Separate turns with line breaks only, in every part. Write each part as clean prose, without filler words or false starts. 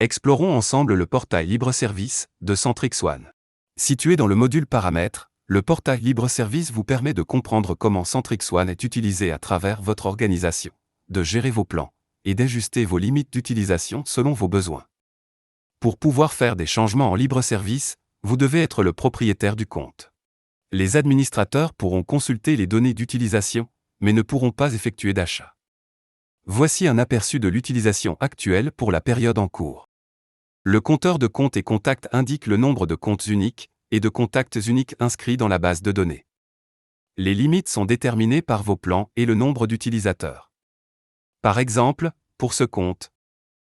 Explorons ensemble le portail Libre-Service de Centrix One. Situé dans le module Paramètres, le portail Libre-Service vous permet de comprendre comment Centrix One est utilisé à travers votre organisation, de gérer vos plans et d'ajuster vos limites d'utilisation selon vos besoins. Pour pouvoir faire des changements en libre-service, vous devez être le propriétaire du compte. Les administrateurs pourront consulter les données d'utilisation, mais ne pourront pas effectuer d'achat. Voici un aperçu de l'utilisation actuelle pour la période en cours. Le compteur de comptes et contacts indique le nombre de comptes uniques et de contacts uniques inscrits dans la base de données. Les limites sont déterminées par vos plans et le nombre d'utilisateurs. Par exemple, pour ce compte,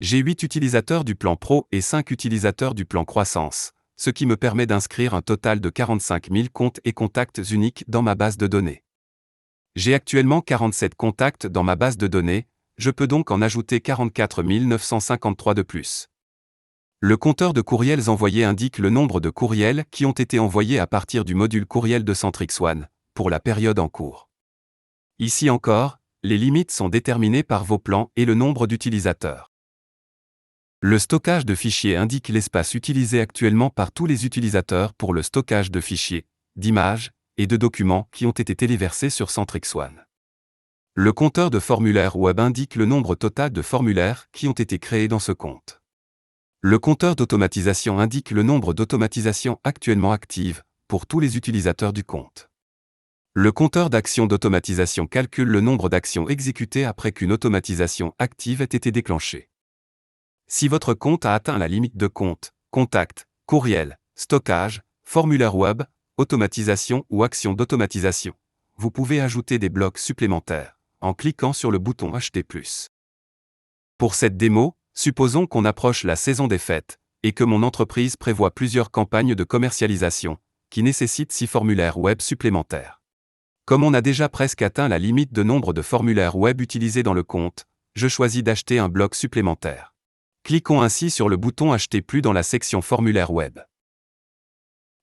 j'ai 8 utilisateurs du plan Pro et 5 utilisateurs du plan Croissance, ce qui me permet d'inscrire un total de 45 000 comptes et contacts uniques dans ma base de données. J'ai actuellement 47 contacts dans ma base de données, je peux donc en ajouter 44 953 de plus. Le compteur de courriels envoyés indique le nombre de courriels qui ont été envoyés à partir du module courriel de Centrix One, pour la période en cours. Ici encore, les limites sont déterminées par vos plans et le nombre d'utilisateurs. Le stockage de fichiers indique l'espace utilisé actuellement par tous les utilisateurs pour le stockage de fichiers, d'images et de documents qui ont été téléversés sur Centrix One. Le compteur de formulaires web indique le nombre total de formulaires qui ont été créés dans ce compte. Le compteur d'automatisation indique le nombre d'automatisations actuellement actives pour tous les utilisateurs du compte. Le compteur d'actions d'automatisation calcule le nombre d'actions exécutées après qu'une automatisation active ait été déclenchée. Si votre compte a atteint la limite de compte, contact, courriel, stockage, formulaire web, automatisation ou action d'automatisation, vous pouvez ajouter des blocs supplémentaires en cliquant sur le bouton Acheter plus. Pour cette démo, supposons qu'on approche la saison des fêtes et que mon entreprise prévoit plusieurs campagnes de commercialisation qui nécessitent 6 formulaires web supplémentaires. Comme on a déjà presque atteint la limite de nombre de formulaires web utilisés dans le compte, je choisis d'acheter un bloc supplémentaire. Cliquons ainsi sur le bouton Acheter plus dans la section Formulaire web.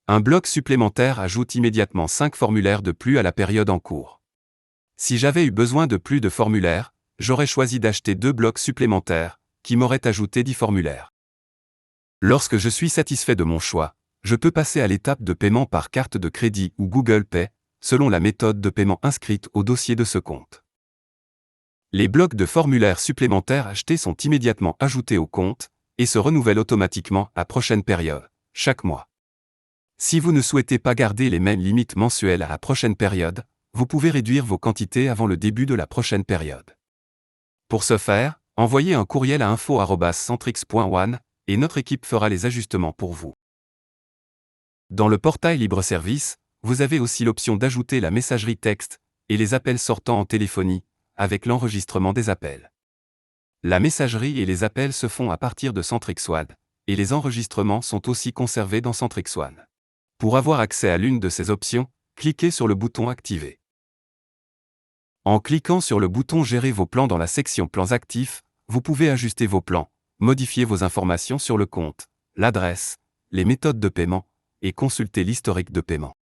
Un bloc supplémentaire ajoute immédiatement 5 formulaires de plus à la période en cours. Si j'avais eu besoin de plus de formulaires, j'aurais choisi d'acheter 2 blocs supplémentaires, qui m'auraient ajouté 10 formulaires. Lorsque je suis satisfait de mon choix, je peux passer à l'étape de paiement par carte de crédit ou Google Pay, selon la méthode de paiement inscrite au dossier de ce compte. Les blocs de formulaires supplémentaires achetés sont immédiatement ajoutés au compte et se renouvellent automatiquement à prochaine période, chaque mois. Si vous ne souhaitez pas garder les mêmes limites mensuelles à la prochaine période, vous pouvez réduire vos quantités avant le début de la prochaine période. Pour ce faire, envoyez un courriel à info@centrix.one et notre équipe fera les ajustements pour vous. Dans le portail Libre-Service, vous avez aussi l'option d'ajouter la messagerie texte et les appels sortants en téléphonie, avec l'enregistrement des appels. La messagerie et les appels se font à partir de Centrix One, et les enregistrements sont aussi conservés dans Centrix One. Pour avoir accès à l'une de ces options, cliquez sur le bouton Activer. En cliquant sur le bouton Gérer vos plans dans la section Plans actifs, vous pouvez ajuster vos plans, modifier vos informations sur le compte, l'adresse, les méthodes de paiement, et consulter l'historique de paiement.